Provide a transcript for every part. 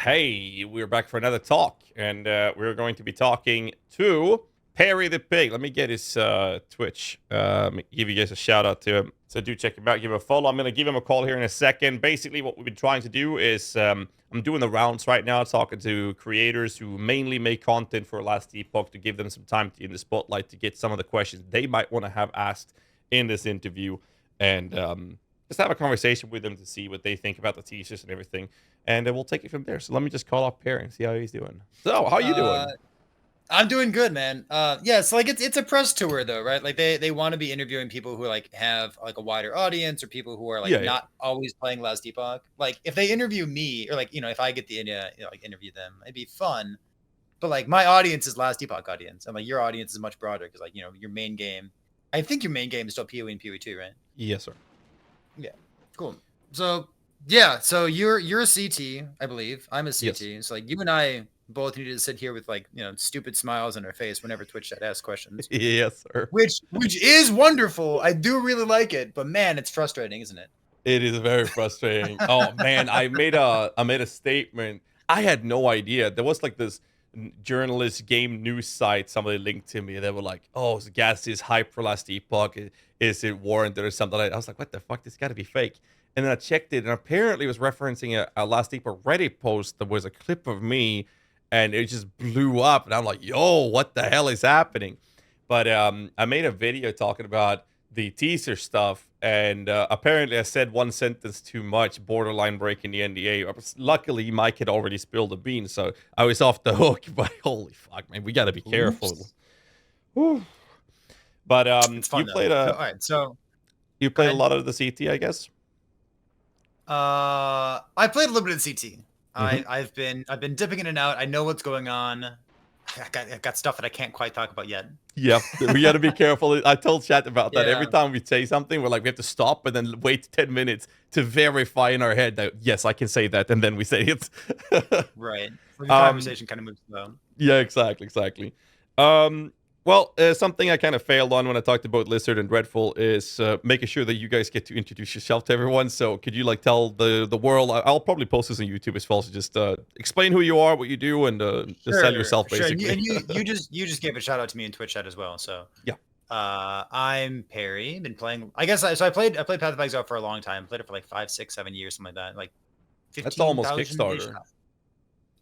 Hey, we're back for another talk, and we're going to be talking to Perry the Pig. Let me get his Twitch. Give you guys a shout out to him. So do check him out, give him a follow. I'm going to give him a call here in a second. Basically, what we've been trying to do is I'm doing the rounds right now, talking to creators who mainly make content for Last Epoch to give them some time in the spotlight to get some of the questions they might want to have asked in this interview, and just have a conversation with them to see what they think about the teasers and everything. And we'll take it from there. So let me just call up Perry and see how he's doing. So, how you doing? I'm doing good, man. Yeah, so like it's a press tour though, right? Like they want to be interviewing people who like have like a wider audience or people who are like not always playing Last Epoch. Like if they interview me or like if I get the like interview them, it'd be fun. But like my audience is Last Epoch audience, and like your audience is much broader because like your main game. I think your main game is still PoE and PoE2, right? Yes, sir. Yeah, cool. So yeah, so you're a CT, I believe. I'm a CT. Yes. So like you and I both need to sit here with like stupid smiles on our face whenever Twitch chat asks questions. Yes, sir. Which is wonderful. I do really like it, but man, it's frustrating, isn't it? It is very frustrating. Oh man, I made a statement. I had no idea. There was like this journalist game news site. Somebody linked to me. They were like, "Oh, GHAZZY is hype for Last Epoch. Is it warranted or something like that?" I was like, "What the fuck? This got to be fake." And then I checked it, and apparently it was referencing a Last Epoch Reddit post that was a clip of me, and it just blew up. And I'm like, "Yo, what the hell is happening?" But I made a video talking about the teaser stuff, and apparently I said one sentence too much, borderline breaking the NDA. Luckily, Mike had already spilled the beans, so I was off the hook. But holy fuck, man, we got to be careful. But you played all right, so you played a lot of the CT, I guess. I played a little bit of CT. I've been dipping in and out. I know what's going on. I got stuff that I can't quite talk about yet. Yep, we got to be careful. I told chat about that. Every time we say something, we're like, we have to stop and then wait 10 minutes to verify in our head that, yes, I can say that, and then we say it. Right. The conversation kind of moves slow. Yeah, exactly. Well, something I kind of failed on when I talked about Lizard and Dreadful is making sure that you guys get to introduce yourself to everyone. So could you like tell the world? I'll probably post this on YouTube as well. So just explain who you are, what you do, and just sell yourself basically. And you just gave a shout out to me in Twitch chat as well. So yeah. I'm Perry. Been playing. I guess I played Path of Exile for a long time. Played it for like 5, 6, 7 years, something like that. Like 15. That's almost Kickstarter.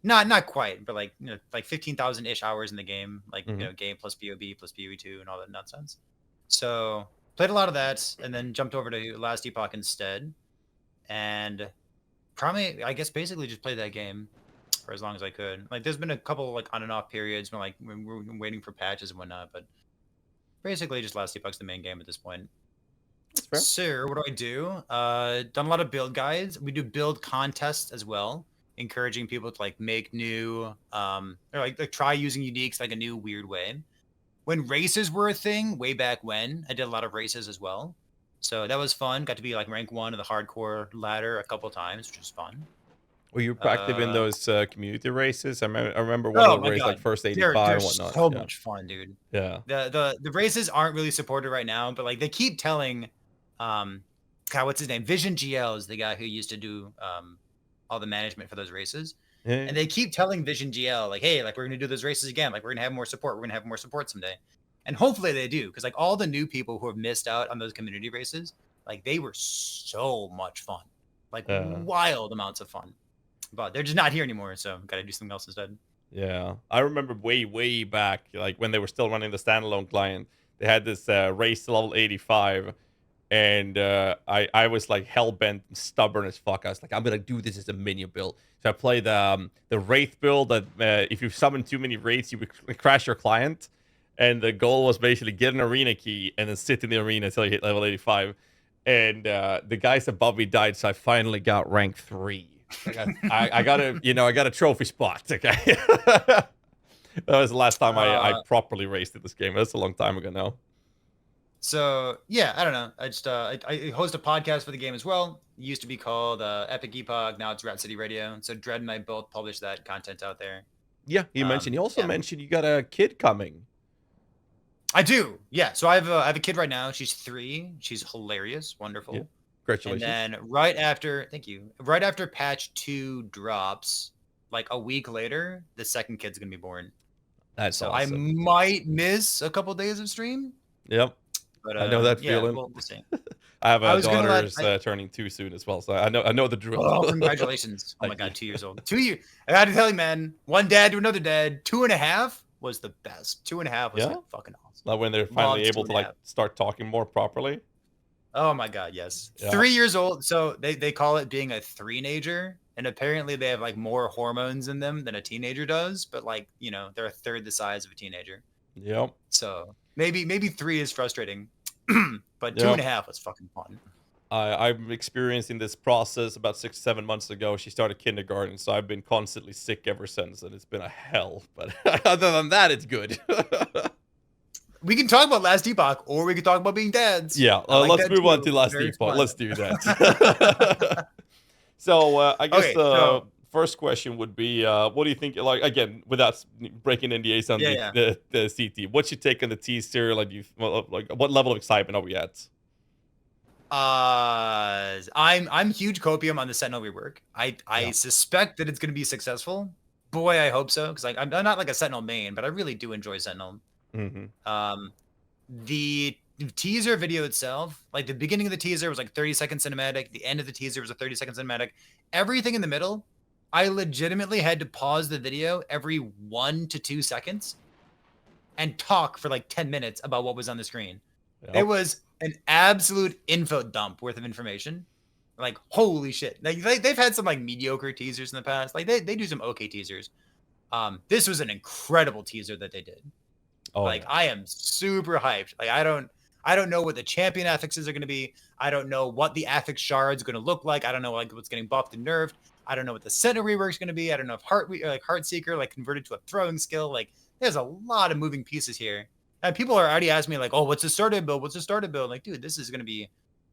Not quite, but like like 15,000 ish hours in the game, like game plus BOB plus PoE2 and all that nonsense. So played a lot of that, and then jumped over to Last Epoch instead, and probably I guess basically just played that game for as long as I could. Like there's been a couple like on and off periods when like we're waiting for patches and whatnot, but basically just Last Epoch's the main game at this point. So what do? Done a lot of build guides. We do build contests as well, encouraging people to like make new or like try using uniques like a new weird way. When races were a thing way back when, I did a lot of races as well, so that was fun. Got to be like rank 1 of the hardcore ladder a couple times, which was fun. Were you active in those community races? I remember one of the races like first 85 and whatnot. So much fun, dude. Yeah. The races aren't really supported right now, but like they keep telling God, what's his name? Vision GL is the guy who used to do all the management for those races, and they keep telling Vision GL like, hey, like we're gonna do those races again, like we're gonna have more support someday, and hopefully they do, because like all the new people who have missed out on those community races, like they were so much fun, like wild amounts of fun, but they're just not here anymore, so gotta do something else instead. Yeah, I remember way back, like when they were still running the standalone client, they had this race to level 85. And I was like hell-bent and stubborn as fuck. I was like, I'm going to do this as a minion build. So I played the Wraith build that if you summon too many Wraiths, you would crash your client. And the goal was basically get an arena key and then sit in the arena until you hit level 85. And the guys above me died, so I finally got rank 3. I got a trophy spot, okay? That was the last time I properly raced in this game. That's a long time ago now. So yeah, I don't know. I just I host a podcast for the game as well. It used to be called Epic Epoch. Now it's Rat City Radio. So Dread and I both publish that content out there. Yeah, you mentioned. You also mentioned you got a kid coming. I do. Yeah. So I have a kid right now. She's 3. She's hilarious, wonderful. Yeah. Congratulations. And then right after patch 2 drops, like a week later, the second kid's gonna be born. That's So I awesome. might miss a couple days of stream, Yep. but I know that yeah, feeling. we'll see. I have I a was gonna daughter let. who's turning 2 soon as well, so I know the drill. Oh, congratulations! Oh my Thank you. god, 2 years old. 2 years. I got to tell you, man. One dad to another dad. 2.5 was the best. 2.5 was Yeah? like fucking awesome. Like when they're finally Loved able two to and a like half. start talking more properly. Oh my god, yes. Yeah. 3 years old. So they call it being a three-nager, and apparently they have like more hormones in them than a teenager does. But like they're a third the size of a teenager. Yep. So maybe 3 is frustrating, but two and Yep. a half was fucking fun. I'm experiencing this process about 6-7 months ago. She started kindergarten, so I've been constantly sick ever since, and it's been a hell. But other than that, it's good. We can talk about Last Epoch, or we can talk about being dads. Yeah, I like let's that move on too. to Last Very Epoch. fun. Let's do that. So I guess Okay, the so first question would be, what do you think? Like again, without breaking NDAs on yeah. the CT, what's your take on the teaser? Like, like what level of excitement are we at? I'm huge copium on the Sentinel rework. I Yeah. suspect that it's going to be successful. Boy, I hope so, because like I'm not like a Sentinel main, but I really do enjoy Sentinel. Mm-hmm. The teaser video itself, like the beginning of the teaser was like 30-second cinematic. The end of the teaser was a 30-second cinematic. Everything in the middle, I legitimately had to pause the video every 1 to 2 seconds and talk for like 10 minutes about what was on the screen. Yep. It was an absolute info dump worth of information. Like, holy shit. Like, they've had some like mediocre teasers in the past. Like they do some okay teasers. This was an incredible teaser that they did. Oh, Like, yeah. I am super hyped. Like, I don't know what the champion affixes are going to be. I don't know what the affix shard's going to look like. I don't know like what's getting buffed and nerfed. I don't know what the Sentinel rework's going to be. I don't know if Heartseeker like converted to a throwing skill. Like, there's a lot of moving pieces here. And people are already asking me like, "Oh, what's the starter build? What's the starter build?" Like, dude, this is going to be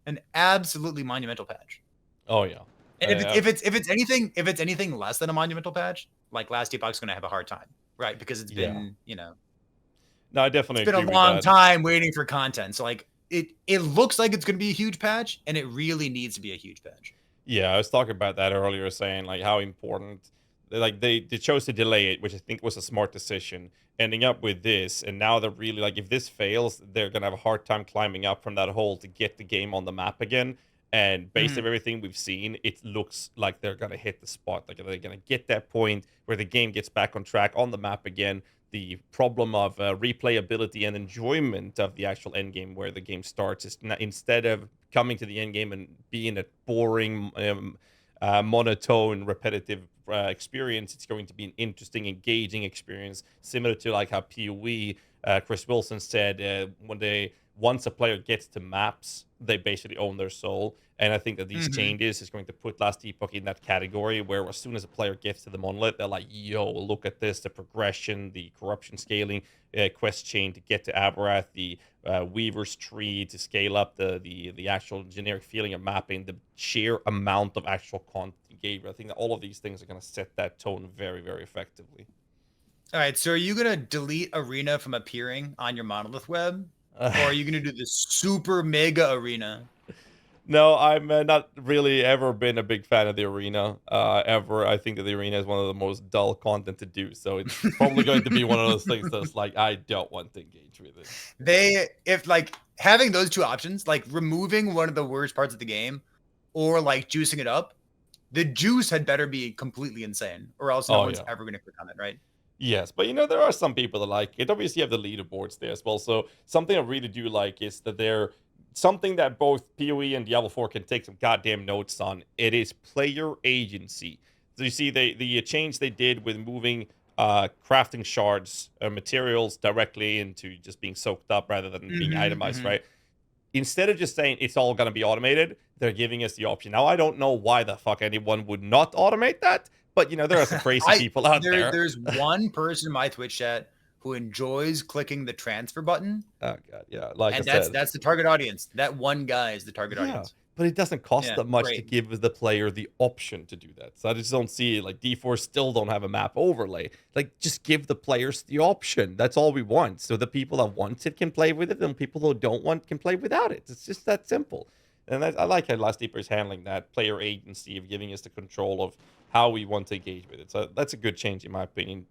an absolutely monumental patch. Oh yeah. And if it's anything less than a monumental patch, like Last Epoch's going to have a hard time, right? Because it's been No, I definitely it's been agree a long with that. time waiting for content. So like it looks like it's going to be a huge patch, and it really needs to be a huge patch. Yeah, I was talking about that earlier, saying like how important, like they chose to delay it, which I think was a smart decision. Ending up with this, and now they're really like, if this fails, they're gonna have a hard time climbing up from that hole to get the game on the map again. And based on everything we've seen, it looks like they're gonna hit the spot. Like they're gonna get that point where the game gets back on track on the map again. The problem of replayability and enjoyment of the actual end game where the game starts is instead of coming to the end game and being a boring, monotone, repetitive experience, it's going to be an interesting, engaging experience, similar to like how PoE, Chris Wilson said, once a player gets to maps, they basically own their soul. And I think that these changes is going to put Last Epoch in that category where as soon as a player gets to the Monolith, they're like, yo, look at this, the progression, the corruption scaling, quest chain to get to Aberrath, the Weaver's tree to scale up the actual generic feeling of mapping, the sheer amount of actual content you gave. I think that all of these things are going to set that tone very, very effectively. All right, so are you going to delete Arena from appearing on your Monolith web? Or are you going to do the super mega Arena? No, I'm not really ever been a big fan of the arena. Ever, I think that the arena is one of the most dull content to do. So it's probably going to be one of those things that's like I don't want to engage with it. If like having those two options, like removing one of the worst parts of the game, or like juicing it up, the juice had better be completely insane, or else no one's ever going to click on it, right? Yes, but there are some people that like it. Obviously, you have the leaderboards there as well. So something I really do like is that they're something that both PoE and Diablo 4 can take some goddamn notes on. It is player agency. So you see the change they did with moving crafting shards materials directly into just being soaked up rather than being itemized, right? Instead of just saying it's all going to be automated, they're giving us the option. Now, I don't know why the fuck anyone would not automate that, but, there are some crazy people out there. There's one person in my Twitch chat who enjoys clicking the transfer button. Oh, God, yeah. Like and I said. That's the target audience. That one guy is the target audience. But it doesn't cost that much to give the player the option to do that. So I just don't see it. Like, D4 still don't have a map overlay. Like, just give the players the option. That's all we want. So the people that want it can play with it, and people who don't want can play without it. It's just that simple. And I like how Last Epoch is handling that player agency of giving us the control of how we want to engage with it. So that's a good change in my opinion.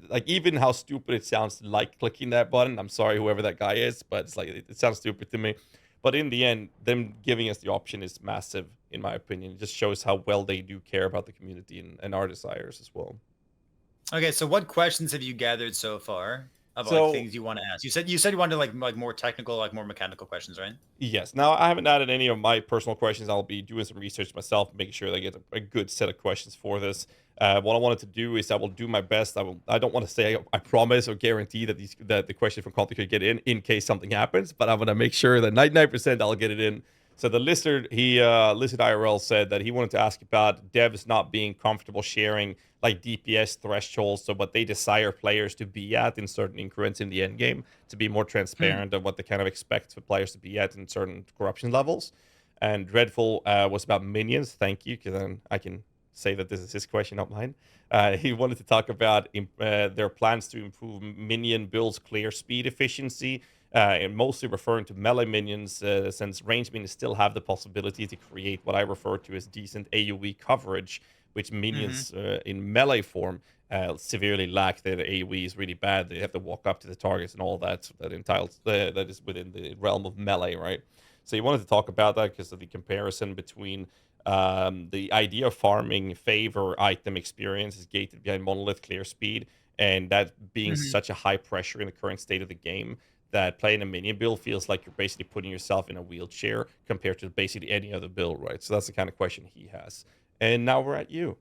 Like even how stupid it sounds, like clicking that button. I'm sorry, whoever that guy is, but it's like it sounds stupid to me. But in the end, them giving us the option is massive, in my opinion. It just shows how well they do care about the community and our desires as well. Okay, so what questions have you gathered so far of like So things you want to ask? You said you wanted like more technical, like more mechanical questions, right? yes. Now, I haven't added any of my personal questions. I'll be doing some research myself, making sure that I get a good set of questions for this. What I wanted to do is I will do my best. I don't want to say I promise or guarantee that the question from Conti could get in case something happens, but I'm gonna make sure that 99% I'll get it in. So the listener, Lizard IRL said that he wanted to ask about devs not being comfortable sharing like DPS thresholds, so what they desire players to be at in certain increments in the end game, to be more Hmm. transparent of what they kind of expect for players to be at in certain corruption levels. And Dreadful was about minions. Thank you, because then I can say that this is his question, not mine. He wanted to talk about their plans to improve minion builds clear speed efficiency, and mostly referring to melee minions, since range minions still have the possibility to create what I refer to as decent AoE coverage, which Hmm. minions in melee form severely lack. Their AoE is really bad. They have to walk up to the targets and all that. So that entails that is within the realm of melee, right? So you wanted to talk about that because of the comparison between the idea of farming favor item experience is gated behind Monolith clear speed, and that being Hmm. such a high pressure in the current state of the game that playing a minion build feels like you're basically putting yourself in a wheelchair compared to basically any other build, right? So that's the kind of question he has. And now we're at you.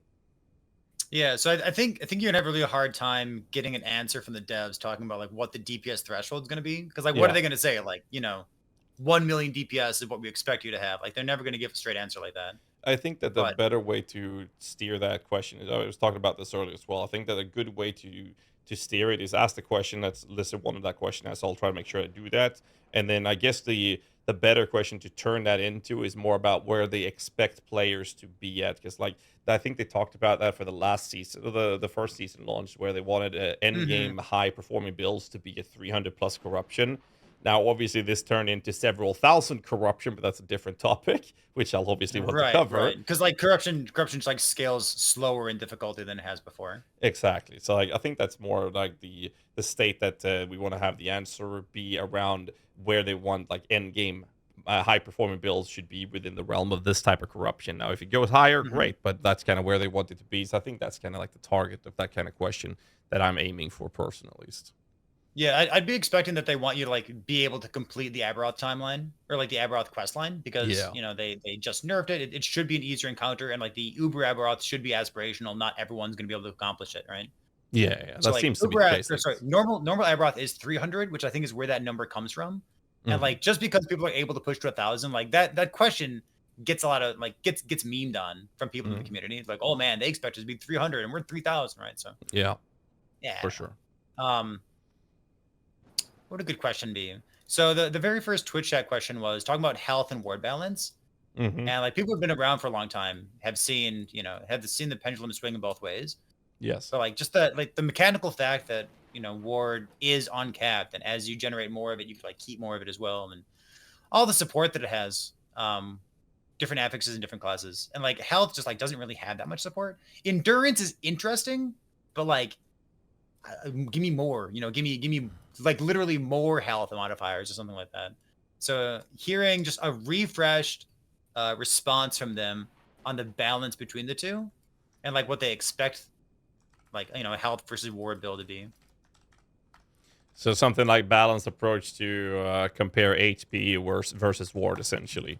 Yeah, so I think you're gonna have a really hard time getting an answer from the devs talking about like what the DPS threshold is gonna be. Because like, what are Yeah. they gonna say? Like, 1 million DPS is what we expect you to have. Like, they're never gonna give a straight answer like that. I think that the But better way to steer that question is I was talking about this earlier as well. I think that a good way to steer it is ask the question that's listed one of that question as. So I'll try to make sure I do that. And then I guess the better question to turn that into is more about where they expect players to be at. Because like I think they talked about that for the last season, the first season launch, where they wanted end mhm. game high performing builds to be a 300 plus corruption. Now, obviously, this turned into several thousand corruption, but that's a different topic, which I'll obviously want to Right, cover. right. Because like corruption's like scales slower in difficulty than it has before. Exactly. So like, I think that's more like the state that we want to have the answer be around where they want like end game high performing builds should be within the realm of this type of corruption. Now, if it goes higher, Mhm. great, but that's kind of where they want it to be. So I think that's kind of like the target of that kind of question that I'm aiming for, personally, at least. Yeah, I'd be expecting that they want you to like be able to complete the Aberoth timeline or like the Aberoth quest line because Yeah. they just nerfed it. It should be an easier encounter, and like the Uber Aberoth should be aspirational. Not everyone's gonna be able to accomplish it, right? Yeah, yeah, So that like seems to be Uber, the case, or at sorry, least. normal Aberoth is 300, which I think is where that number comes from. And Hmm. like just because people are able to push to 1,000, like that question gets a lot of like gets memed on from people in the Hmm. community. It's like, oh man, they expect us to be 300 and we're 3,000, right? So Yeah, yeah, I for don't sure. know. What would a good question be? So the very first Twitch chat question was talking about health and ward balance. Hmm. And like people who've been around for a long time have seen, have seen the pendulum swing in both ways. Yes. But like just the mechanical fact that, ward is uncapped, and as you generate more of it, you can like keep more of it as well. And all the support that it has, different affixes in different classes. And like health just like doesn't really have that much support. Endurance is interesting, but like give me more, give me like literally more health modifiers or something like that. So hearing just a refreshed response from them on the balance between the two and like what they expect, like health versus ward build to be. So something like balanced approach to compare HP versus ward, essentially.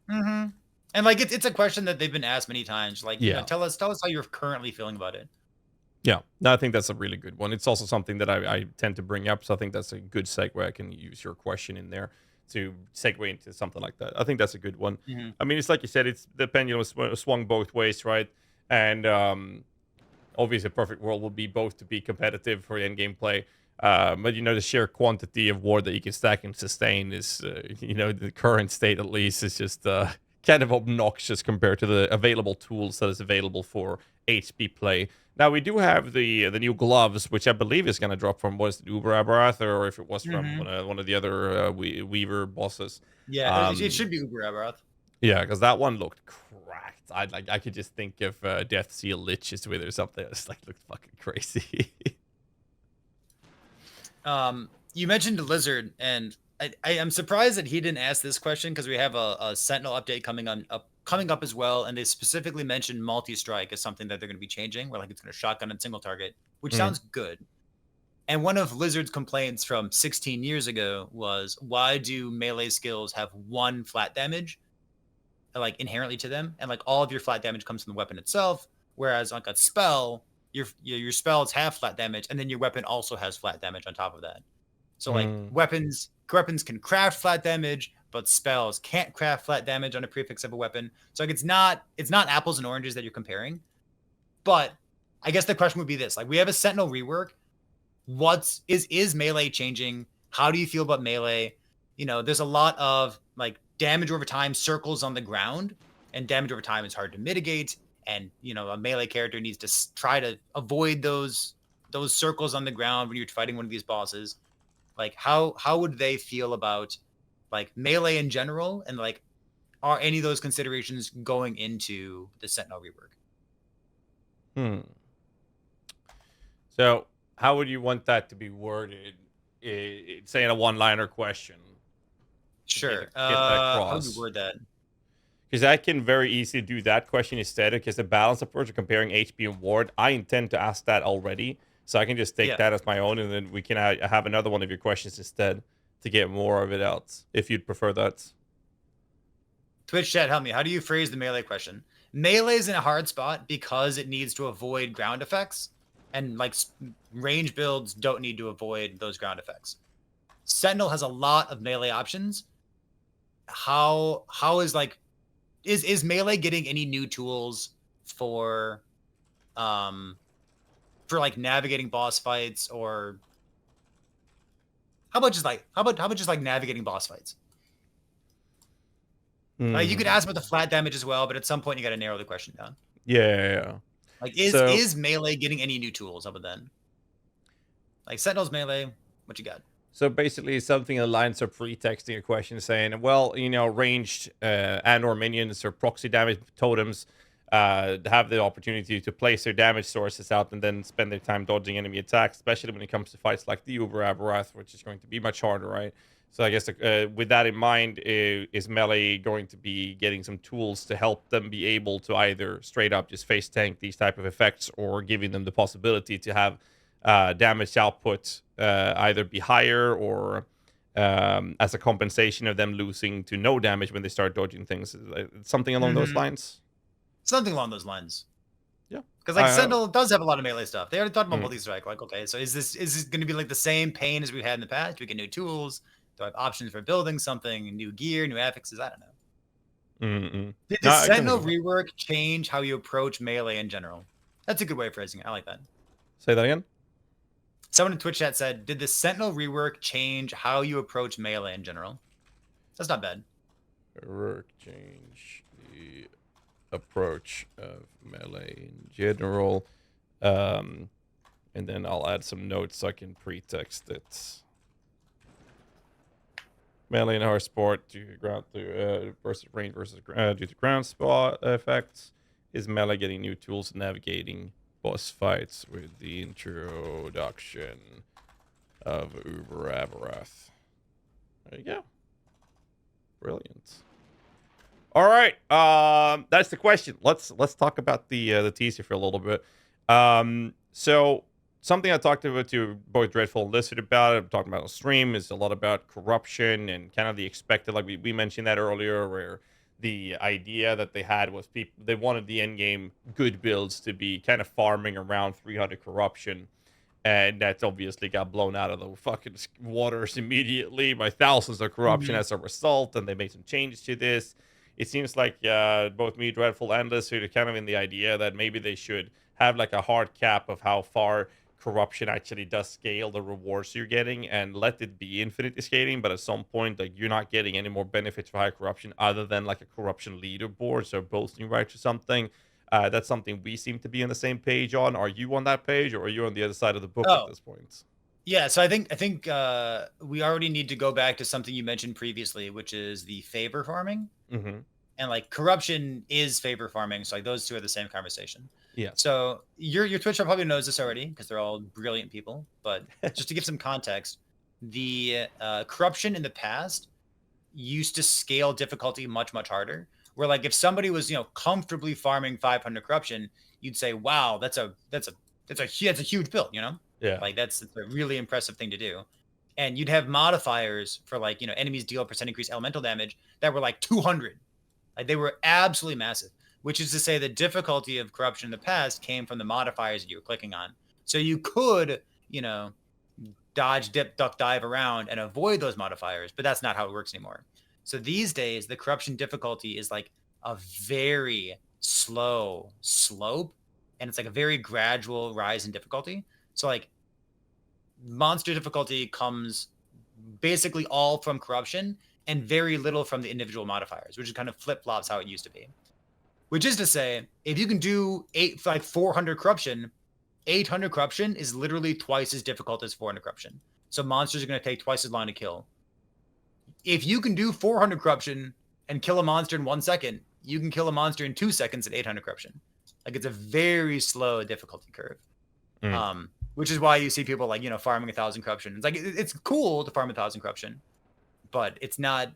Mm-hmm. And like it's a question that they've been asked many times. Like Yeah. tell us how you're currently feeling about it. Yeah. No, I think that's a really good one. It's also something that I tend to bring up. So I think that's a good segue. I can use your question in there to segue into something like that. I think that's a good one. Mm-hmm. I mean, it's like you said, it's the pendulum swung both ways, right? And obviously, a perfect world would be both to be competitive for end game play. But the sheer quantity of war that you can stack and sustain is, the current state at least is just kind of obnoxious compared to the available tools that is available for HP play. Now we do have the new gloves, which I believe is going to drop from was it Uber Aberrath or if it was from Mm-hmm. one of the other Weaver bosses. Yeah, it Um, should be Uber Aberoth. Yeah, because that one looked cracked. I could just think of Death Seal Liches with or something. It just like looked fucking crazy. You mentioned Lizard, and I am surprised that he didn't ask this question because we have a Sentinel update coming up as well, and they specifically mentioned multi-strike as something that they're going to be changing, where like it's going to shotgun and single target, which Mm. sounds good. And one of Lizard's complaints from 16 years ago was, why do melee skills have one flat damage, like inherently to them, and like all of your flat damage comes from the weapon itself, whereas like a spell, your spells have flat damage, and then your weapon also has flat damage on top of that. So like Mm. weapons can craft flat damage, but spells can't craft flat damage on a prefix of a weapon. So like it's not apples and oranges that you're comparing. But I guess the question would be this: like we have a Sentinel rework. Is melee changing? How do you feel about melee? You know, there's a lot of like damage over time circles on the ground, and damage over time is hard to mitigate. And you know, a melee character needs to try to avoid those circles on the ground when you're fighting one of these bosses. Like how would they feel about like melee in general, and like are any of those considerations going into the Sentinel rework? Hmm. So, how would you want that to be worded? Say in a one-liner question to Sure. get that How would we across. word that? Because I can very easily do that question instead. Because the balance approach of comparing HP and ward, I intend to ask that already, so I can just take Yeah. that as my own, and then we can have another one of your questions instead to get more of it out, if you'd prefer that. Twitch chat, help me. How do you phrase the melee question? Melee is in a hard spot because it needs to avoid ground effects, and like range builds don't need to avoid those ground effects. Sentinel has a lot of melee options. How is like is melee getting any new tools for um like navigating boss fights, or how about just like navigating boss fights? You could Hmm. ask about the flat damage as well, but at some point you got to narrow the question down. Yeah. Like, So is melee getting any new tools other than like Sentinel's melee? What you got? So basically, something that lines up pretexting a question saying, well, ranged and/or minions or proxy damage totems have the opportunity to place their damage sources out and then spend their time dodging enemy attacks, especially when it comes to fights like the Uber Aberrath, which is going to be much harder, right? So I guess with that in mind, is melee going to be getting some tools to help them be able to either straight up just face tank these type of effects, or giving them the possibility to have damage output either be higher, or as a compensation of them losing to no damage when they start dodging things. Something along those Mm-hmm. lines. Something along those lines. Yeah. Because like Uh, Sentinel does have a lot of melee stuff. They already talked about mm, multi strike. Like, okay, so is this going to be like the same pain as we've had in the past? Do we get new tools? Do I have options for building something, new gear, new affixes? I don't know. Did No, the I can think Sentinel of it. rework change how you approach melee in general? That's a good way of phrasing it. I like that. Say that again. Someone in Twitch chat said, "Did the Sentinel rework change how you approach melee in general?" That's not bad. Work change the approach of melee in general. Um, and then I'll add some notes so I can pretext it. Melee and hard sport due to ground versus range versus due to ground spot effects. Is melee getting new tools navigating boss fights with the introduction of Uber Aberrath? There you go. Brilliant. All right, that's the question. Let's talk about the teaser for a little bit. So something I talked about to both Dreadful and Lizard about, I'm talking about on stream, is a lot about corruption and kind of the expected. Like we mentioned that earlier, where the idea that they had was they wanted the end game good builds to be kind of farming around 300 corruption, and that's obviously got blown out of the fucking waters immediately by thousands of corruption Mm-hmm. as a result. And they made some changes to this. It seems like both me, Dreadful, and Lizard are kind of in the idea that maybe they should have like a hard cap of how far corruption actually does scale the rewards you're getting, and let it be infinitely scaling. But at some point, like, you're not getting any more benefits for high corruption other than like a corruption leaderboard, so boasting rights or something. That's something we seem to be on the same page on. Are you on that page, or are you on the other side of the book at Oh, this point? yeah. So I think we already need to go back to something you mentioned previously, which is the favor farming. Mm-hmm. and like corruption is favor farming. So like those two are the same conversation. Yes. So your Twitch probably knows this already because they're all brilliant people. But just to give some context, the corruption in the past used to scale difficulty much harder. Where like if somebody was comfortably farming 500 corruption, you'd say, "Wow, that's a huge build," Yeah. like that's a really impressive thing to do. And you'd have modifiers for like enemies deal percent increase elemental damage that were like 200. Like they were absolutely massive. Which is to say, the difficulty of corruption in the past came from the modifiers that you were clicking on. So you could, dodge, dip, duck, dive around and avoid those modifiers, but that's not how it works anymore. So these days, the corruption difficulty is like a very slow slope, and it's like a very gradual rise in difficulty. So like monster difficulty comes basically all from corruption and very little from the individual modifiers, which is kind of flip-flops how it used to be. Which is to say, if you can do 400 corruption, 800 corruption is literally twice as difficult as 400 corruption. So monsters are going to take twice as long to kill. If you can do 400 corruption and kill a monster in 1 second, you can kill a monster in 2 seconds at 800 corruption. Like it's a very slow difficulty curve. Which is why you see people like, farming 1,000 corruption. It's like, it's cool to farm 1,000 corruption, but it's not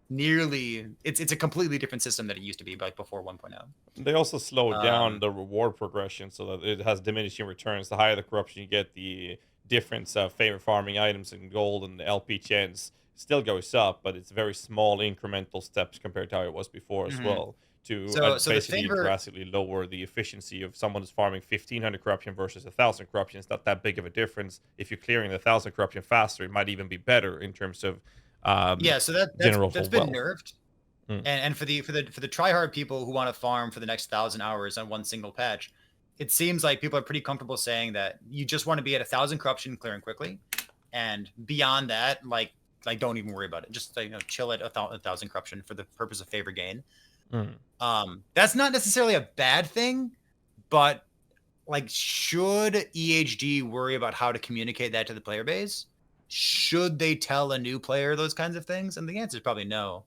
nearly, it's a completely different system that it used to be like before 1.0. They also slow down the reward progression so that it has diminishing returns. The higher the corruption you get, the difference of favor farming items and gold and the LP chance still goes up, but it's very small incremental steps compared to how it was before as well. To basically drastically lower the efficiency of someone who's farming 1,500 corruption versus 1,000 corruption. It's not that big of a difference. If you're clearing the 1,000 corruption faster, it might even be better in terms of so that's been nerfed. And for the tryhard people who want to farm for the next 1,000 hours on one single patch, it seems like people are pretty comfortable saying that you just want to be at 1,000 corruption clearing quickly, and beyond that, like don't even worry about it. Just chill at 1,000 corruption for the purpose of favor gain. That's not necessarily a bad thing, but like, should EHD worry about how to communicate that to the player base? Should they tell a new player those kinds of things? And the answer is probably no.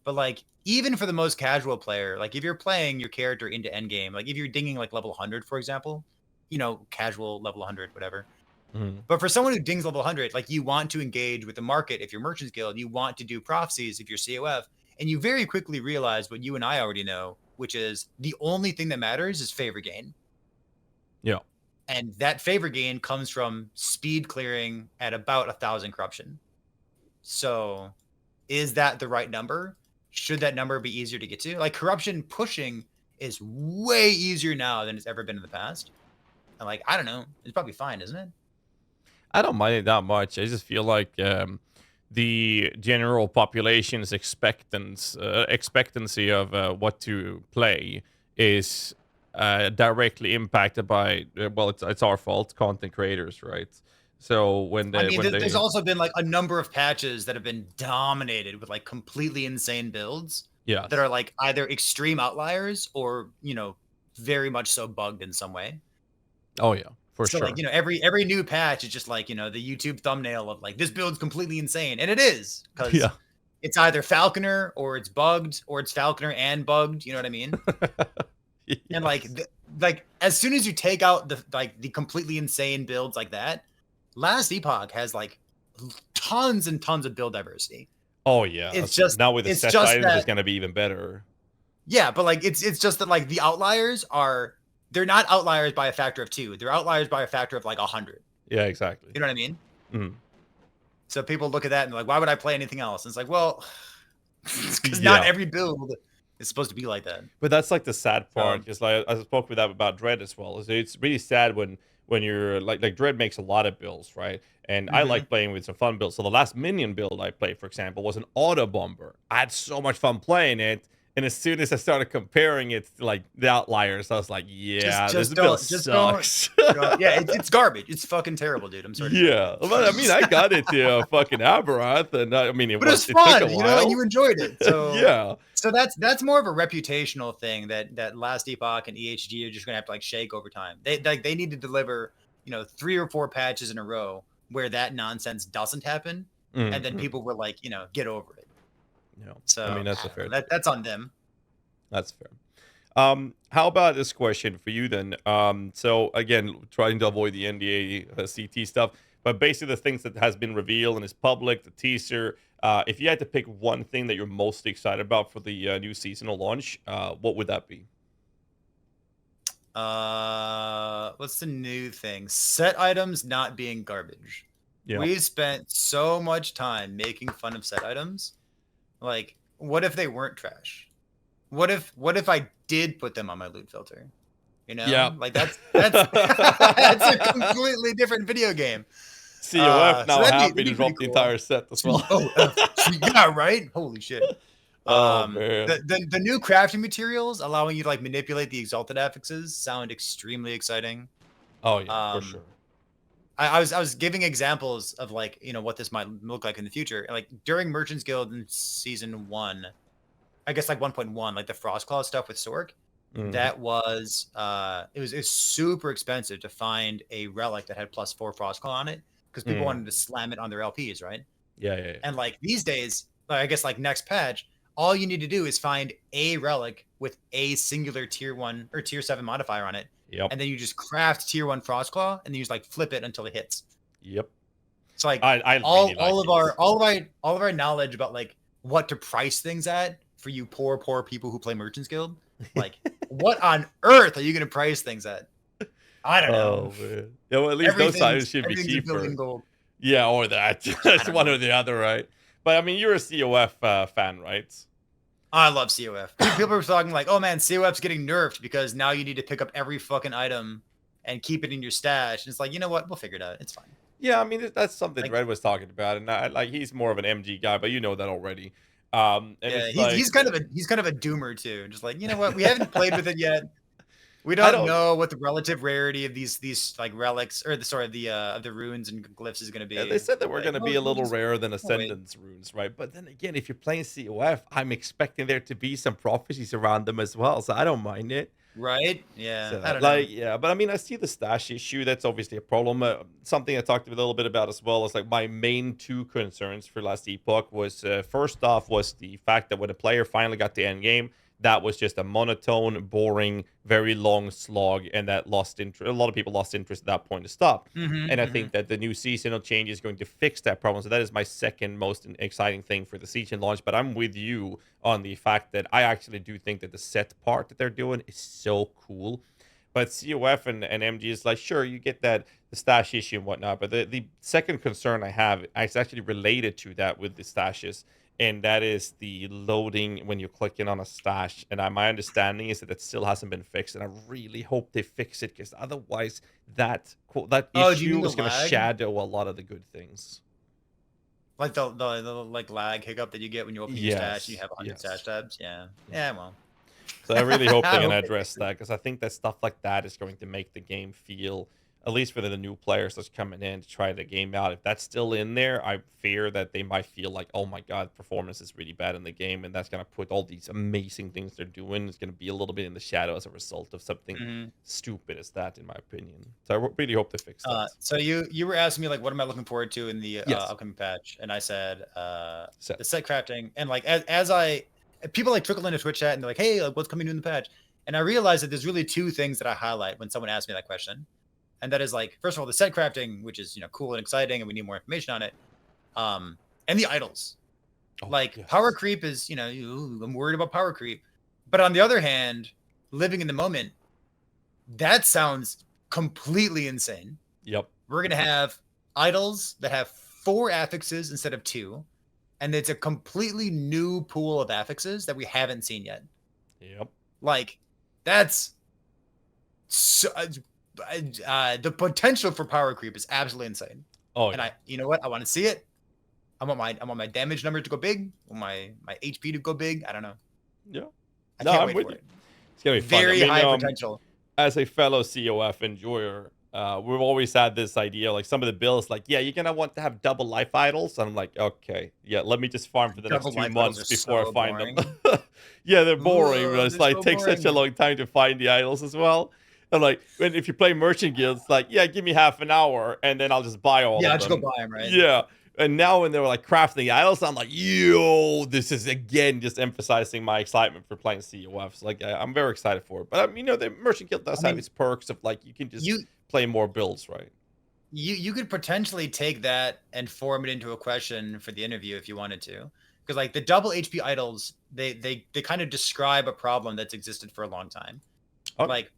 But like, even for the most casual player, like if you're playing your character into endgame, like if you're dinging like level 100, for example, casual level 100, whatever. But for someone who dings level 100, like you want to engage with the market if you're Merchants Guild, you want to do prophecies if you're COF, and you very quickly realize what you and I already know, which is the only thing that matters is favor gain. Yeah. And that favor gain comes from speed clearing at about 1,000 corruption. So is that the right number? Should that number be easier to get to? Like corruption pushing is way easier now than it's ever been in the past. And like, I don't know, it's probably fine, isn't it? I don't mind it that much. I just feel like the general population's expectancy of what to play is directly impacted by it's our fault, content creators, right? So when there's also been like a number of patches that have been dominated with like completely insane builds that are like either extreme outliers or very much so bugged in some way. Oh yeah, for sure. Like every new patch is just like the YouTube thumbnail of like, this build's completely insane, and it is, because it's either Falconer or it's bugged or it's Falconer and bugged. You know what I mean? Yes. And like as soon as you take out the completely insane builds like that, Last Epoch has like tons and tons of build diversity. Oh yeah, it's just now with the set items, it's gonna be even better. Yeah, but like it's just that like the outliers they're not outliers by a factor of 2. They're outliers by a factor of like 100. Yeah, exactly. You know what I mean? So people look at that and they're like, why would I play anything else? And it's like, well, because not every build is supposed to be like that. But that's like the sad part. Because like I spoke with that about Dread as well. It's really sad when you're like Dread makes a lot of builds, right? And I like playing with some fun builds. So the last Minion build I played, for example, was an auto bomber. I had so much fun playing it. And as soon as I started comparing it to like the outliers, I was like, yeah, this build sucks. Yeah, it's garbage. It's fucking terrible, dude. I'm sorry. Yeah. But I mean, I got it to fucking Aberrath, and I mean, it was fun, it took a while. and you enjoyed it. So yeah. So that's more of a reputational thing that Last Epoch and EHG are just gonna have to like shake over time. They need to deliver 3 or 4 patches in a row where that nonsense doesn't happen, and then people were like, get over it. Yeah. So I mean, that's a fair. That's on them. That's fair. How about this question for you then? So again, trying to avoid the NDA CT stuff, but basically the things that has been revealed and is public, the teaser. If you had to pick one thing that you're most excited about for the new seasonal launch, what would that be? What's the new thing? Set items not being garbage. Yeah. We've spent so much time making fun of set items. Like, what if they weren't trash? What if I did put them on my loot filter? You know, Yeah. like that's that's a completely different video game. COF So now happy that'd to be pretty drop the cool. entire set as well. Yeah, right. Holy shit. Oh man. The new crafting materials allowing you to like manipulate the exalted affixes sound extremely exciting. Oh yeah, for Um, sure. I was giving examples of like what this might look like in the future. Like during Merchants Guild in season 1, I guess like 1.1, like the Frostclaw stuff with Sork, Mhm. that was it was super expensive to find a relic that had +4 Frostclaw on it because people Mm. wanted to slam it on their LPs, right? Yeah, yeah, yeah. And like these days, I guess like next patch, all you need to do is find a relic with a singular tier 1 or tier 7 modifier on it, Yep. and then you just craft tier 1 Frostclaw, and then you just like flip it until it hits. Yep. It's like I all really like all of these. our all of our all of our knowledge about like what to price things at for you poor people who play Merchants Guild. Like, what on earth are you going to price things at? I don't know. Oh man. Yeah, well, at least those items should be Everything's a billion cheaper. gold. Yeah, or that. I That's don't one know. or the other, right? But I mean, you're a COF fan, right? I love COF. People are talking like, "Oh man, COF's getting nerfed because now you need to pick up every fucking item and keep it in your stash." And it's like, you know what? We'll figure it out. It's fine. Yeah, I mean that's something Like, Red was talking about, and like he's more of an MG guy, but you know that already. And yeah, it's he's like he's kind of a doomer too. Just like, you know what? We haven't played with it yet. We I don't don't. know what the relative rarity of these like relics or the runes and glyphs is going to Yeah, be. they said that we're Like, going to be well, a we'll little just rarer than we'll wait. Ascendance runes, right? But then again, if you're playing COF, I'm expecting there to be some prophecies around them as well, so I don't mind it. Right? Yeah, I So, don't know. like, yeah, but I mean, I see the stash issue. That's obviously a problem. Something I talked a little bit about as well is like my main two concerns for Last Epoch was first off was the fact that when a player finally got to end game, that was just a monotone, boring, very long slog, and that lost interest. A lot of people lost interest at that point to stop. Mm-hmm, And I mm-hmm. think that the new seasonal change is going to fix that problem. So that is my second most exciting thing for the season launch. But I'm with you on the fact that I actually do think that the set part that they're doing is so cool. But COF and MG is like, sure, you get that the stash issue and whatnot. But the second concern I have is actually related to that with the stashes. And that is the loading when you're clicking on a stash. And my understanding is that it still hasn't been fixed. And I really hope they fix it because otherwise that Oh, do you mean issue the is going to lag? shadow a lot of the good things. Like the like lag hiccup that you get when you open your stash and you Yes. have 100 stash Yes. tabs? Yeah. Yeah, well. So I really hope they're I gonna hope they address fix it. that because I think that stuff like that is going to make the game feel, at least for the new players that's coming in to try the game out. If that's still in there, I fear that they might feel like, oh my god, performance is really bad in the game, and that's gonna put all these amazing things they're doing. It's gonna be a little bit in the shadow as a result of something Mhm. stupid as that, in my opinion. So I really hope they fix that. So you were asking me like what am I looking forward to in the Yes. upcoming patch, and I said So the set crafting, and like as I people like trickle into Twitch chat and they're like, hey, like what's coming new in the patch, and I realized that there's really two things that I highlight when someone asks me that question, and that is like first of all the set crafting, which is cool and exciting, and we need more information on it, and the idols. oh Like power yes. creep is I'm worried about power creep, but on the other hand, living in the moment, that sounds completely insane. Yep. We're gonna have idols that have 4 affixes instead of 2, and it's a completely new pool of affixes that we haven't seen yet. Yep. Like that's so, the potential for power creep is absolutely insane. Oh And yeah. you know what? I want to see it. I want my damage number to go big. I want my HP to go big. I don't know. Yeah. I No, can't I'm wait with for you. it. It's gonna be fun. I Very mean, high potential. as a fellow COF enjoyer, we've always had this idea, like some of the builds, like, yeah, you're gonna want to have double life idols. And I'm like, okay, yeah, let me just farm for the next Double two life idols months are before I so find them. boring. Yeah, they're boring, Ooh, but it's they're like so takes such boring. a long time to find the idols as well. And like if you play merchant guilds, like, yeah, give me half an hour and then I'll just buy all Yeah, of I'll just go them. buy them, right? Yeah. And now when they were like crafting idols, I'm like, yo, this is again just emphasizing my excitement for playing COF. So like, I'm very excited for it. But the Merchant Guild does I have mean, its perks of like you can just you play more builds, right? you could potentially take that and form it into a question for the interview if you wanted to, because like the double HP idols, they kind of describe a problem that's existed for a long time. Oh, Like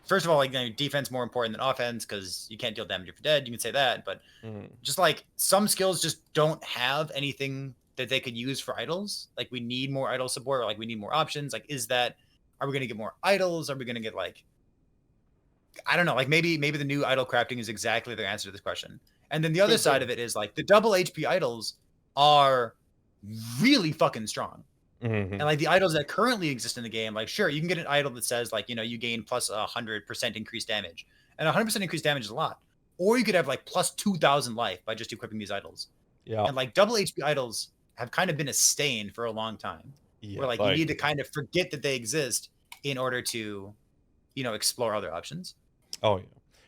first of all, like defense more important than offense because you can't deal damage if you're dead. You can say that, but mhm. just like some skills just don't have anything that they could use for idols. Like we need more idol support, or like we need more options. Like, are we gonna get more idols? Are we gonna get like, I don't know, like maybe the new idol crafting is exactly the answer to this question. And then the other Could side be. of it is like the double HP idols are really fucking strong. Hmm. And like the idols that currently exist in the game, like sure, you can get an idol that says like, you gain plus 100% increased damage. And 100% increased damage is a lot. Or you could have like plus 2,000 life by just equipping these idols. Yeah. And like double HP idols have kind of been a stain for a long time. Where Yes, like I you need to agree. kind of forget that they exist in order to, explore other options. Oh yeah,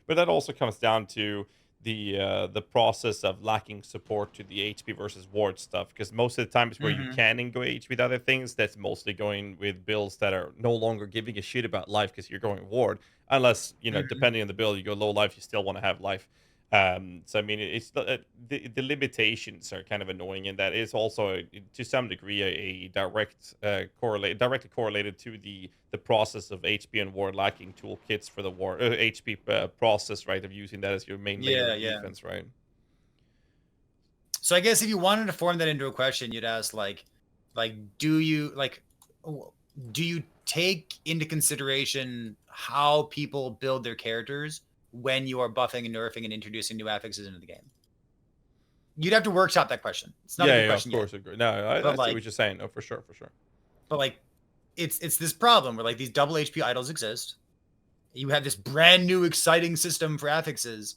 but that also comes down to the process of lacking support to the HP versus ward stuff. Because most of the times where you Mm-hmm. can engage with other things, that's mostly going with builds that are no longer giving a shit about life because you're going ward. Unless Mm-hmm. depending on the build, you go low life, you still want to have life. So I mean, it's the limitations are kind of annoying, and that is also to some degree a direct directly correlated to the process of HP and ward lacking toolkits for the war HP process, right? Of using that as your main layer Yeah, of yeah. defense, right? So I guess if you wanted to form that into a question, you'd ask like do you take into consideration how people build their characters when you are buffing and nerfing and introducing new affixes into the game? You'd have to workshop that question. It's not a Yeah, good yeah, of question yet, course, agree. No, I but see like what you're saying. No, for sure, for sure. but like it's this problem where like these double HP idols exist. You have this brand new exciting system for affixes.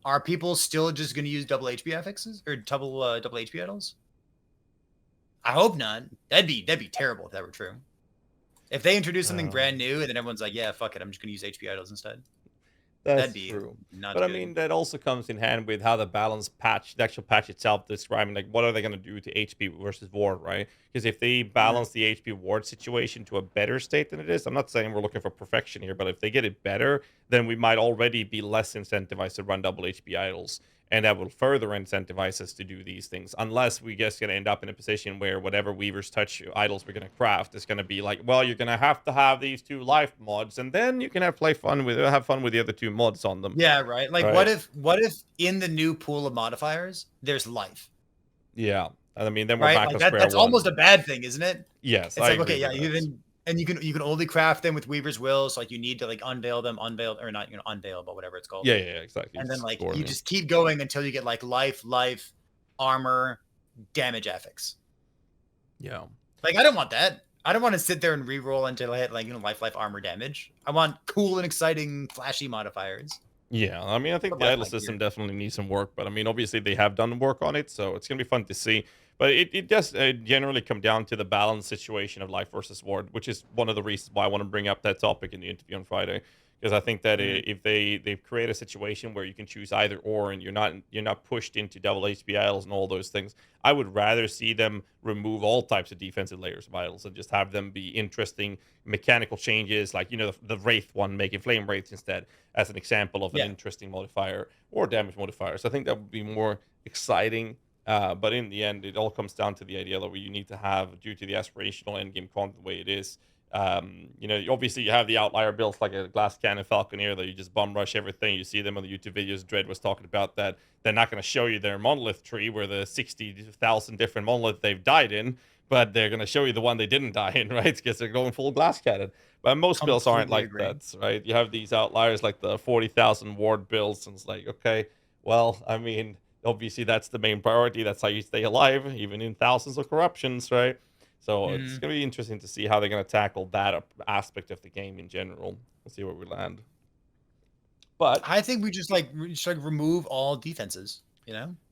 Are people still just going to use double HP affixes or double HP idols? I hope not. That'd be terrible if that were true. If they introduce something brand Um, new and then everyone's like, yeah, fuck it, I'm just gonna use HP idols instead. That'd That's be true. not But I good. mean, that also comes in hand with how the balance patch, the actual patch itself, describing like what are they going to do to HP versus ward, right? Because if they Mm. balance the HP ward situation to a better state than it is, I'm not saying we're looking for perfection here, but if they get it better, then we might already be less incentivized to run double HP idols. And that will further incentivize us to do these things, unless we just gonna end up in a position where whatever Weaver's Touch idols we're gonna craft is gonna be like, well, you're gonna have to have these two life mods, and then you can have fun with the other two mods on them, Yeah, right. Like, what right? if in the new pool of modifiers there's life, Yeah, and I mean, then we're right? back Like on square that's almost one. a bad thing, isn't it? Yes, It's I like agree okay, yeah, with that. you can only craft them with Weaver's Will, so like you need to like unveil or not, unveil, but whatever it's called, Yeah, yeah, yeah, exactly. and then It's like score you me. just keep going until you get like life, armor, damage affix. Yeah. Like I don't want that. I don't want to sit there and re-roll until I hit like life, armor damage. I want cool and exciting, flashy modifiers Yeah, I mean, I think for the life idle system gear. definitely needs some work, but I mean, obviously they have done work on it, so it's gonna be fun to see. But it does generally come down to the balance situation of life versus ward, which is one of the reasons why I want to bring up that topic in the interview on Friday, because I think that Mm. if they create a situation where you can choose either or, and you're not pushed into double HP idols and all those things, I would rather see them remove all types of defensive layers of idols and just have them be interesting mechanical changes, like the Wraith one, making flame wraiths instead as an example of an Yeah. interesting modifier or damage modifier. So I think that would be more exciting. But in the end, it all comes down to the idea that you need to have, due to the aspirational endgame content the way it is. Obviously you have the outlier builds like a Glass Cannon Falconeer that you just bum rush everything. You see them on the YouTube videos. Dread was talking about that. They're not going to show you their monolith tree where the 60,000 different monolith they've died in, but they're going to show you the one they didn't die in, right? Because they're going full Glass Cannon. But most builds aren't Completely like agree. that, right? You have these outliers like the 40,000 ward builds, and it's like, okay, well, I mean, obviously that's the main priority. That's how you stay alive, even in thousands of corruptions, right? So it's Mm. gonna be interesting to see how they're gonna tackle that aspect of the game in general. We'll see where we land. But I think we just remove all defenses.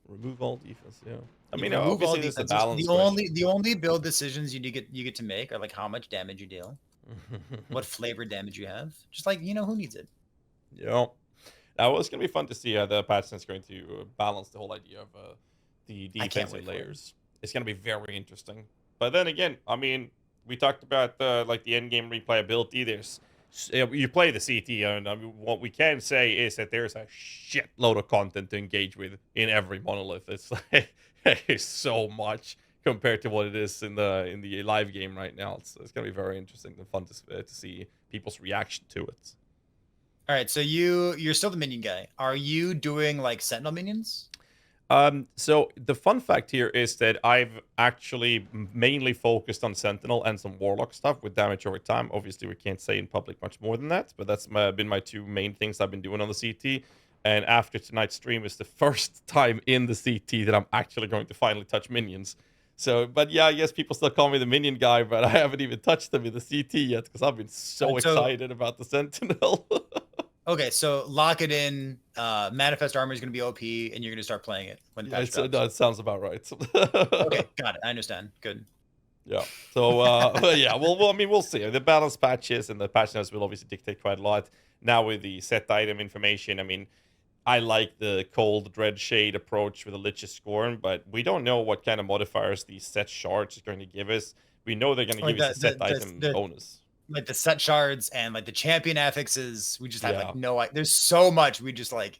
remove all defense, yeah. I You mean, remove all obviously this is a defenses. balance The question. only the only build decisions you get to make are like how much damage you deal, what flavor damage you have. Just like who needs it. Yeah. That was gonna be fun to see how the patch is going to balance the whole idea of the I can't defensive wait for it. layers. It's gonna be very interesting. But then again, I mean, we talked about like the end game replayability. You play the CT, and I mean, what we can say is that there's a shitload of content to engage with in every monolith. It's like it's so much compared to what it is in the live game right now. It's gonna be very interesting and fun to see people's reaction to it. All right, so you're still the minion guy. Are you doing like Sentinel minions? So the fun fact here is that I've actually mainly focused on Sentinel and some Warlock stuff with damage over time. Obviously, we can't say in public much more than that, but that's been my two main things I've been doing on the CT. And after tonight's stream is the first time in the CT that I'm actually going to finally touch minions. So, but yeah, yes, people still call me the minion guy, but I haven't even touched them in the CT yet because I've been so So excited about the Sentinel. okay, so lock it in. Manifest Armor is going to be OP, and you're going to start playing it when the Yeah, patch drops. no, it sounds about right. Okay, got it. I understand. Good. Yeah. So yeah, I mean, we'll see. The balance patches and the patch notes will obviously dictate quite a lot. Now with the set item information, I mean, I like the cold dread shade approach with the Lich's Scorn, but we don't know what kind of modifiers these set shards are going to give us. We know they're going to Like give us a set item bonus. like the set shards and like the champion affixes. We just have Yeah. like no. There's so much. We just like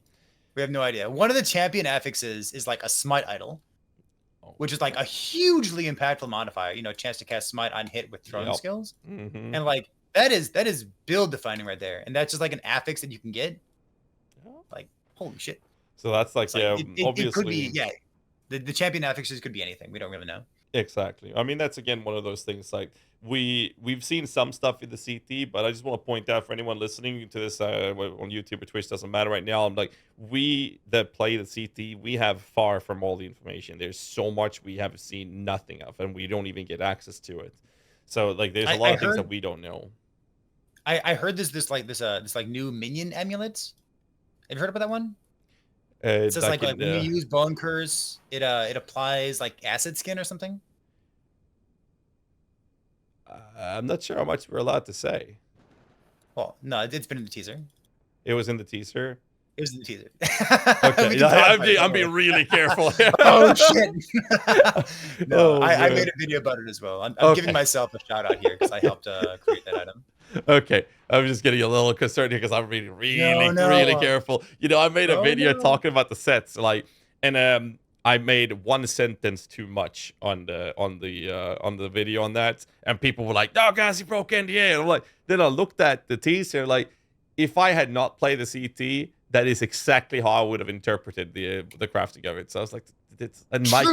we have no idea. One of the champion affixes is like a smite idol, Oh, which is like a hugely impactful modifier. You know, chance to cast smite on hit with throwing yep. skills, Mm-hmm. and like that is build defining right there. And that's just like an affix that you can get. Yeah. Like holy shit. So that's like, It's like, yeah, it obviously. could be, yeah. The champion affixes could be anything. We don't really know. Exactly. I mean, that's again one of those things. Like we've seen some stuff in the CT, but I just want to point out for anyone listening to this on YouTube or Twitch, doesn't matter right now. I'm like, we that play the CT, we have far from all the information. There's so much we have seen nothing of, and we don't even get access to it. So like, there's a lot of things that we don't know. I heard this like new minion amulet. Have you heard about that one? It says like when you use Bone Curse, it applies like acid skin or something. I'm not sure how much we're allowed to say. Well, no, it's been in the teaser. It was in the teaser. It was in the teaser. Okay, I'm being really careful. Oh shit! No, Oh, I made a video about it as well. I'm giving myself a shout out here because I helped create that item. Okay, I'm just getting a little concerned here because I'm being really careful. You know, I made a video talking about the sets, like, and I made one sentence too much on the video on that, and people were like, "No, guys, you broke NDA." And I'm like, then I looked at the teaser, like, if I had not played the CT, that is exactly how I would have interpreted the crafting of it. So I was like, and Mike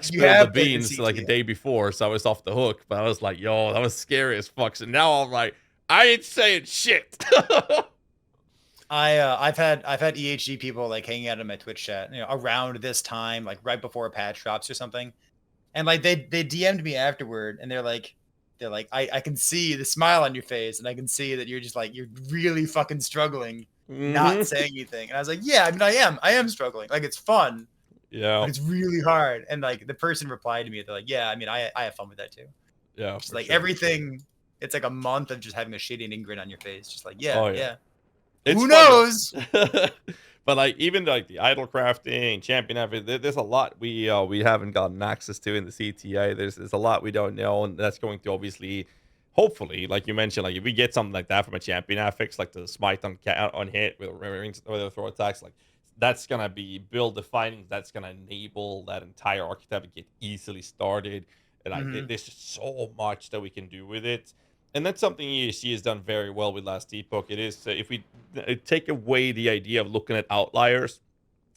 spilled the beans like a day before, so I was off the hook. But I was like, yo, that was scary as fuck. So now I'm like, I ain't saying shit. I've had EHG people like hanging out in my Twitch chat, you know, around this time, like right before a patch drops or something, and like they DM'd me afterward, and they're like, I can see the smile on your face, and I can see that you're just like you're really fucking struggling, not saying anything. And I was like, yeah, I mean, I am struggling. Like it's fun, yeah, but it's really hard. And like the person replied to me, they're like, yeah, I mean, I have fun with that too. Yeah, just like everything. It's like a month of just having a shitty grin on your face, just like yeah. Who knows? But like even like the idol crafting, champion, there's a lot we haven't gotten access to in the CTA. There's a lot we don't know, and that's going to obviously, hopefully, like you mentioned, like if we get something like that from a champion affix, like the smite on hit with rings or the throw attacks, like that's gonna be build defining. That's gonna enable that entire archetype to get easily started, and there's just so much that we can do with it. And that's something ESG has done very well with Last Epoch. It is, if we take away the idea of looking at outliers,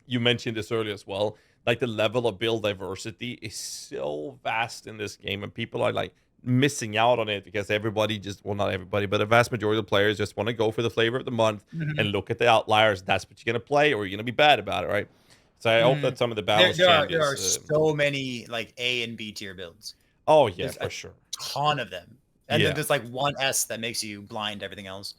you mentioned this earlier as well, like the level of build diversity is so vast in this game, and people are like missing out on it because everybody well, not everybody, but a vast majority of the players just want to go for the flavor of the month and look at the outliers. That's what you're going to play, or you're going to be bad about it, right? So I hope that some of the balance changes. There are so many like A and B tier builds. Oh, yeah, for sure. Ton of them. And then there's like one S that makes you blind to everything else.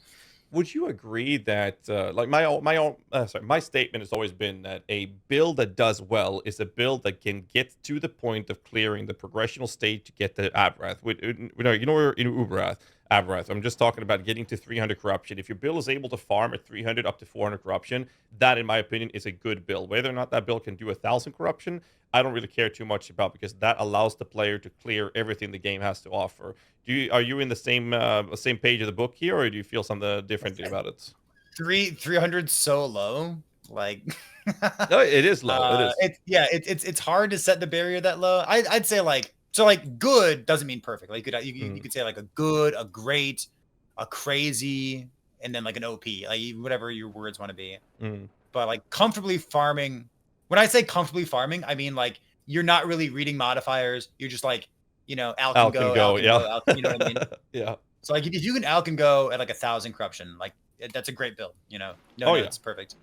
Would you agree that like my statement has always been that a build that does well is a build that can get to the point of clearing the progressional state to get to Abrath. You know, in Ubrath, Aberrath. I'm just talking about getting to 300 corruption. If your build is able to farm at 300 up to 400 corruption, that, in my opinion, is a good build. Whether or not that build can do 1,000 corruption, I don't really care too much about, because that allows the player to clear everything the game has to offer. Are you in the same page of the book here, or do you feel something differently about it? 300 so low, like. No, it is low. It is. It's hard to set the barrier that low. I'd say like, so like good doesn't mean perfect. Like you could say like a good, a great, a crazy, and then like an OP, like whatever your words want to be. Mm. But like comfortably farming, when I say comfortably farming, I mean like you're not really reading modifiers. You're just like, Alk and go, yeah. you know what I mean? Yeah. So like if you can Alk and go at like 1,000 corruption, like that's a great build. Oh, yeah. It's perfect.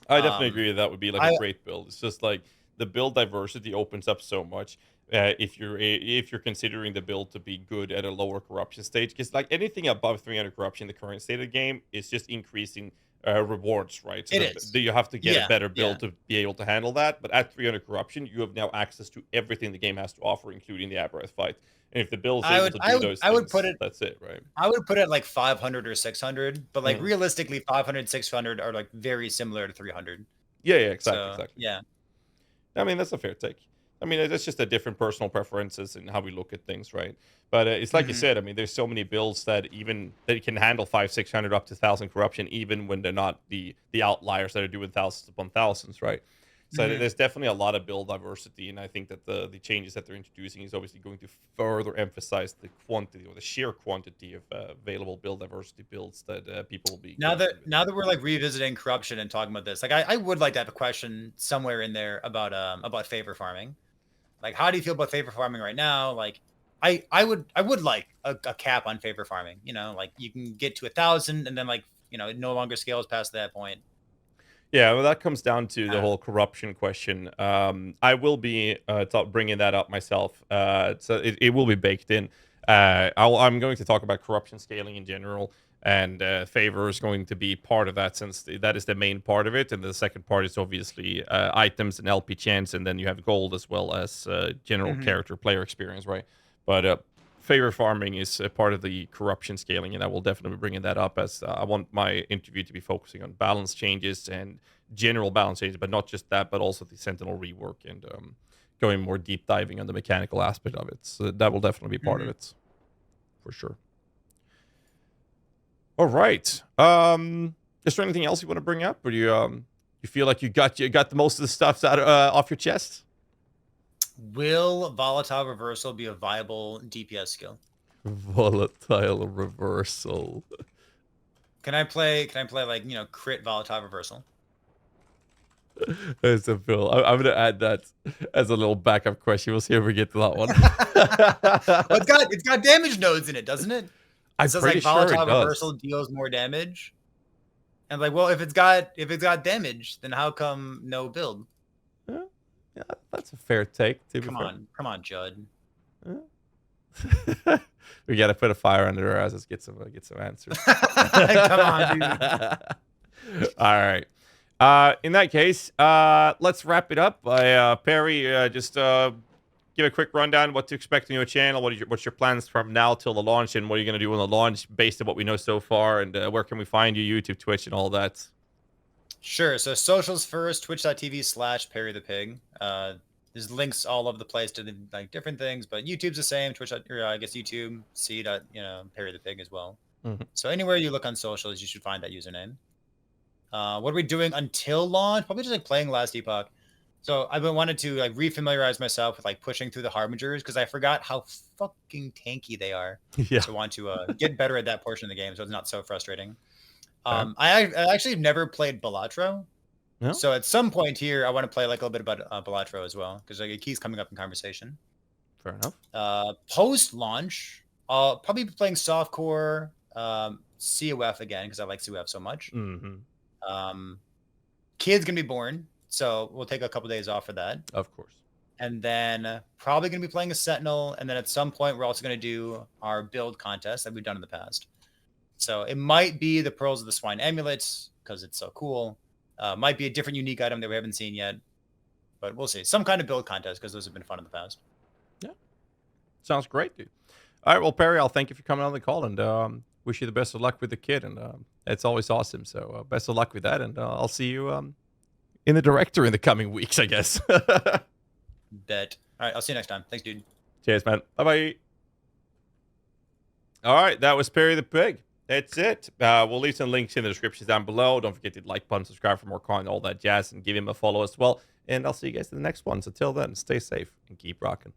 I definitely agree that would be like I a great build. It's just like the build diversity opens up so much. If you're considering the build to be good at a lower corruption stage, because like anything above 300 corruption in the current state of the game is just increasing rewards, right? So It is. you have to get a better build Yeah. to be able to handle that. But at 300 corruption, you have now access to everything the game has to offer, including the Aberrath fight. And if the build is able to do those I would things, put it that's it, right? I would put it like 500 or 600, but like Mm. realistically 500, 600 are like very similar to 300. Yeah, exactly, So, exactly. yeah. I mean, that's a fair take. I mean, it's just a different personal preferences and how we look at things, right? But it's like you Mhm. said. I mean, there's so many builds that even that can handle 500, 600 up to 1,000 corruption, even when they're not the outliers that are doing thousands upon thousands, right? So Mhm. there's definitely a lot of build diversity, and I think that the changes that they're introducing is obviously going to further emphasize the quantity, or the sheer quantity of available build diversity builds that people will be Now going that to. now that we're like revisiting corruption and talking about this, like I would like to have a question somewhere in there about favor farming. Like how do you feel about favor farming right now? Like I would like a cap on favor farming, like you can get to 1,000 and then like, it no longer scales past that point. Yeah, well, that comes down to the Uh, whole corruption question. I will be bringing that up myself, so it will be baked in. I'm going to talk about corruption scaling in general, and favor is going to be part of that, since that is the main part of it. And the second part is obviously items and LP chance, and then you have gold as well as general mhm. character player experience, right? But favor farming is a part of the corruption scaling, and I will definitely be bringing that up, as I want my interview to be focusing on balance changes and general balance changes, but not just that, but also the Sentinel rework, and going more deep diving on the mechanical aspect of it. So that will definitely be part of Mhm. it, for sure. All right. Is there anything else you want to bring up, or do you feel like you got the most of the stuff out off your chest? Will volatile reversal be a viable DPS skill? Volatile reversal. Can I play like, crit volatile reversal? As a Phil, I'm gonna add that as a little backup question. We'll see if we get to that one. Well, it's got damage nodes in it, doesn't it? It I'm says pretty like sure it volatile does. reversal deals more damage. And like, well, if it's got damage, then how come no build? Yeah, yeah, that's a fair take. To be fair. Come on, Judd. Yeah. We gotta put a fire under our asses. Get some answers. Come on, dude. All right. In that case, let's wrap it up. Perry, just give a quick rundown what to expect on your channel. What's your plans from now till the launch, and what are you gonna do on the launch based on what we know so far, and where can we find you? YouTube, Twitch, and all that. Sure. So socials first, twitch.tv/Perry the Pig. There's links all over the place to the like different things, but YouTube's the same. Twitch, or I guess YouTube, Perry the Pig as well. Mhm. So anywhere you look on socials, you should find that username. What are we doing until launch? Probably just like playing Last Epoch. So I've been wanted to like refamiliarize myself with like pushing through the Harbingers because I forgot how fucking tanky they are. Yeah. So I want to get better at that portion of the game so it's not so frustrating. Fair. I actually never played Balatro. No. So at some point here, I want to play like a little bit about Balatro as well because like it keeps coming up in conversation. Fair enough. Post launch, I'll probably be playing softcore, COF again because I like COF so much. Mm-hmm. Kid's gonna be born, so we'll take a couple days off for that, Of course. and then probably gonna be playing a Sentinel, and then at some point we're also gonna do our build contest that we've done in the past. So it might be the Pearls of the Swine amulets because it's so cool. Might be a different unique item that we haven't seen yet, but we'll see. Some kind of build contest because those have been fun in the past. Yeah. Sounds great, dude. All right, well, Perry, I'll thank you for coming on the call and wish you the best of luck with the kid. And it's always awesome. So best of luck with that. And I'll see you in the director in the coming weeks, I guess. Bet. All right, I'll see you next time. Thanks, dude. Cheers, man. Bye-bye. All right, that was Perry the Pig. That's it. We'll leave some links in the description down below. Don't forget to like button, subscribe for more content, all that jazz, and give him a follow as well. And I'll see you guys in the next one. So till then, stay safe and keep rocking.